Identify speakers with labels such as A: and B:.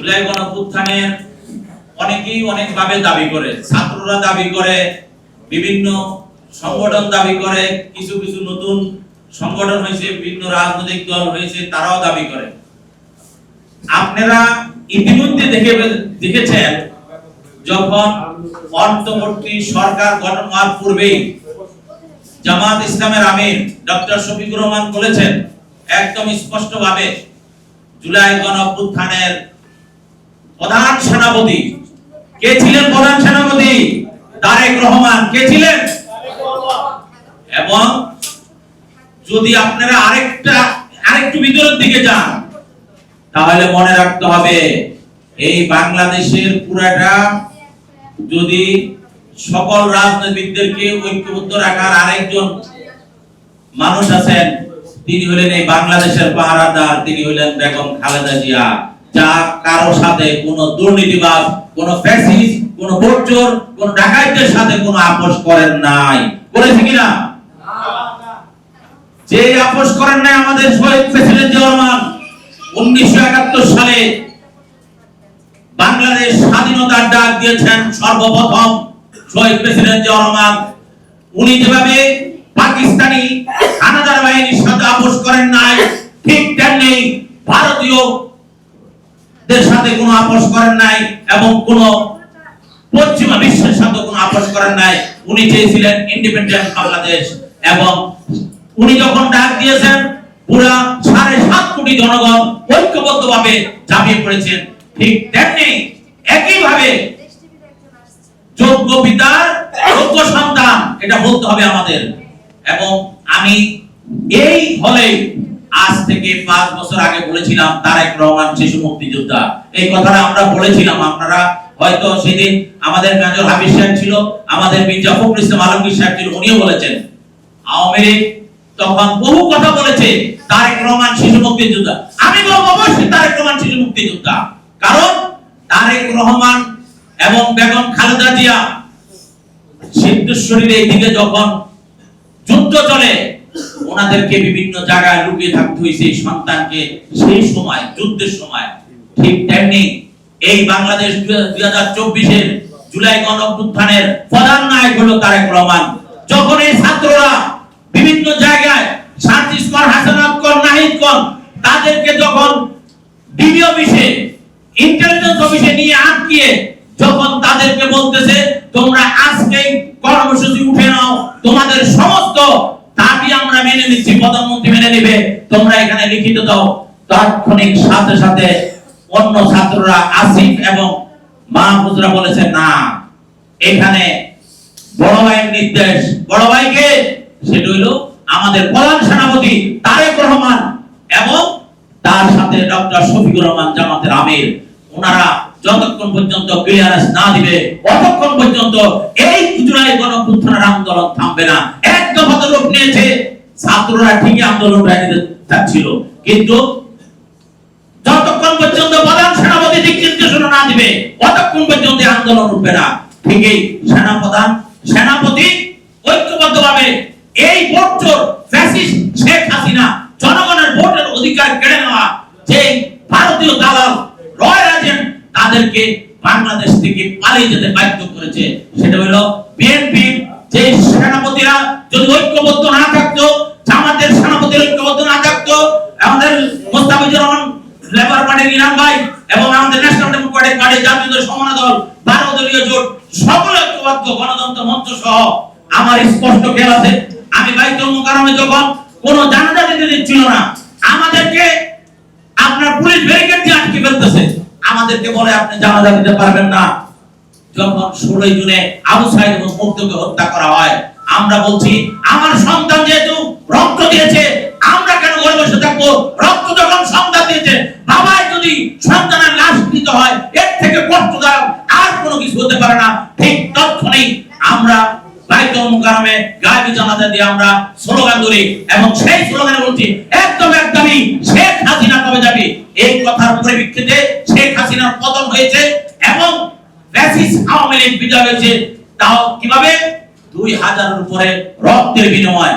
A: জুলাই গণঅভ্যুত্থানের অনেকেই অনেকভাবে দাবি করে, ছাত্ররা দাবি করে, বিভিন্ন সংগঠন দাবি করে, কিছু কিছু নতুন সংগঠন হয়েছে, বিভিন্ন রাজনৈতিক দল হয়েছে, তারাও দাবি করে। আপনারা ইতিমধ্যে দেখেছেন যখন অন্তর্বর্তী সরকার গঠন হওয়ার পূর্বেই জামাত ইসলামের আমির ডক্টর শফিকুর রহমান বলেছেন একদম স্পষ্টভাবে জুলাই গণঅভ্যুত্থানের প্রধান সেনাপতি কে ছিলেন? প্রধান সেনাপতি তারেক রহমান। কে ছিলেন? এবং যদি আপনারা আরেকটু ভিতরের দিকে যান তাহলে মনে রাখতে হবে এই বাংলাদেশের পুরাটা যদি সকল রাজনীতিবিদদেরকে ঐক্যবদ্ধ রাখার আরেকজন মানুষ আছেন, তিনি হলেন এই বাংলাদেশের পাহারাদার, তিনি হলেন বেগম খালেদা জিয়া, যা কারো সাথে কোনো দুর্নীতিবাজ, কোনো ফ্যাসিস্ট, কোনো ভোটচোর, কোনো ডাকাইতের সাথে কোনো আপোষ করেন নাই। করেছে কিনা? যে আপোষ করেন নাই আমাদের শহীদ প্রেসিডেন্ট জিয়া রহমান 1971 সালে বাংলাদেশ স্বাধীনতার ডাক দিয়েছেন সর্বপ্রথম শহীদ প্রেসিডেন্ট জিয়া রহমান। উনি যেভাবে পাকিস্তানি হানাদার বাহিনীর সাথে আপোষ করেন নাই, ঠিক তেমনি ভারতীয়দের সাথে কোনো আপোষ করেন নাই এবং কোন পশ্চিমা বিশ্বের সাথে কোনো আপোষ করেন নাই। উনি চেয়েছিলেন ইন্ডিপেন্ডেন্ট বাংলাদেশ এবং উনি যখন ডাক দিয়েছেন পুরা 7.5 কোটি জনগণ ঐক্যবদ্ধভাবে ঝাঁপিয়ে পড়েছেন। ঠিক তেমনি একইভাবে যোগ্য পিতার যোগ্য সন্তান, এটা বলতে হবে আমাদের। এবং আমি এই হলে আজ থেকে 5 বছর আগে বলেছিলাম তারেক রহমান শিশু মুক্তিযোদ্ধা, এই কথাটা আমরা বলেছিলাম। আপনারা হয়তো সেদিন আমাদের মেজর হাফিজ সাহেব ছিল, আমাদের মির্জা ফখরুল ইসলাম আলমগীর সাহেব ছিল, উনিও বলেছেন। আওয়ামী লীগ তখন বহু কথা বলেছে তারেক রহমান শিশু মুক্তিযোদ্ধা। আমি বলবো অবশ্যই তারেক রহমান শিশু মুক্তিযোদ্ধা, কারণ তারেক রহমান এবং বেগম খালেদা জিয়া সিদ্ধেশ্বরীর এইদিকে যখন যুদ্ধ চলে ওনাদেরকে বিভিন্ন জায়গায় লুকিয়ে থাকতে হয়েছে সন্তানকে, সেই সময় যুদ্ধের সময়। ঠিক তেমনি এই বাংলাদেশ 2024-এর জুলাই গণঅভ্যুত্থানের প্রধান নায়ক হলো তারেক রহমান। যখন এই ছাত্ররা বিভিন্ন জায়গায় শান্তি স্কোয়ার, হাসানাত কর, নাহিদ কর, তাদেরকে যখন ডিবি অফিসে, ইন্টেলিজেন্স অফিসে নিয়ে আটকিয়ে যখন তাদেরকে বলতেছে তোমরা আজকেই কর্মসূচি উঠে নাও, তোমাদের সমস্ত দাবি আমরা মেনে নিচ্ছি, প্রধানমন্ত্রী মেনে নেবে, তোমরা এখানে লিখিত দাও, তাৎক্ষণিক সাথে সাথে অন্য ছাত্ররা আসিফ এবং মাহফুজরা বলেছেন না, এখানে বড় ভাইয়ের নির্দেশ। বড় ভাইকে সেটা হইল আমাদের প্রধান সেনাপতি তারেক রহমান এবং তার সাথে ডক্টর শফিকুর রহমান জামাতের আমির। ওনারা যতক্ষণ পর্যন্ত ক্লিয়ারেন্স না দিবে ততক্ষণ পর্যন্ত এই জুলাই গণঅভ্যুত্থানের আন্দোলন থামবে না। এক দফা তো রূপ নিয়েছে, ছাত্ররা ঠিকই আন্দোলন চালিয়ে যাচ্ছিল, কিন্তু যতক্ষণ পর্যন্ত প্রধান সেনাপতি দিক নির্দেশনা না দিবে ততক্ষণ পর্যন্ত আন্দোলন উঠবে না। ঠিকই সেনাপতি ঐক্যবদ্ধভাবে এই ভোটচোর ফ্যাসিস্ট শেখ হাসিনা জনগণের ভোটের অধিকার কেড়ে নেওয়া যে ভারতীয় দালাল রয়্যাল এজেন্ট তাদেরকে বাংলাদেশ থেকে পালিয়ে যেতে বাধ্য করেছে। সেটা হলো বিএনপি যে সেনাপতিরা যদি ঐক্যবদ্ধ না থাকতো, জামাতের সেনাপতির ঐক্যবদ্ধ না থাকতো, আমাদের মোস্তাফিজুর রহমান লেবার পার্টির ইরান ভাই এবং আমাদের ন্যাশনাল ডেমোক্রেটিক পার্টি জাতীয় সমন্বয় দল 12 দলীয় জোট সকল ঐক্যবদ্ধ গণতন্ত্র মঞ্চ সহ আমার স্পষ্ট খেয়াল আছে। আমি বাইতুল মুকাররমে যখন কোন জানাজা দিতে দিচ্ছিল না, আমাদেরকে আপনার পুলিশ ব্যারিকেড দিয়ে আটকে ফেলতেছে, আমাদেরকে বলে আপনি জানাজা দিতে পারবেন না। যখন 16 জুনে আবু সাইদ এবং মুগ্ধকে হত্যা করা হয়, আমরা বলছি আমার সন্তান যেহেতু রক্ত দিয়েছে আমরা কেন ঘরে বসে থাকবো? রক্ত যখন সন্তান দিয়েছে, বাবাই যদি সন্তানের লাশ দিতে হয় এর থেকে কষ্টদায়ক আর কোনো কিছু হতে পারে না। ঠিক তৎক্ষণাৎ আমরা বাইতুল মুকাররমে গায়েবী জানাজা দিয়ে আমরা স্লোগান ধরি এবং সেই স্লোগানে বলছি একদমই শেখ হাসিনা কবে যাবে। এই কথার পরিপ্রেক্ষিতে শেখ হাসিনার পতন হয়েছে এবং ফ্যাসিস্ট আওয়ামী লীগ বিজয় হয়েছে। তাও কিভাবে? 2000-এর উপরে রক্তের বিনিময়ে।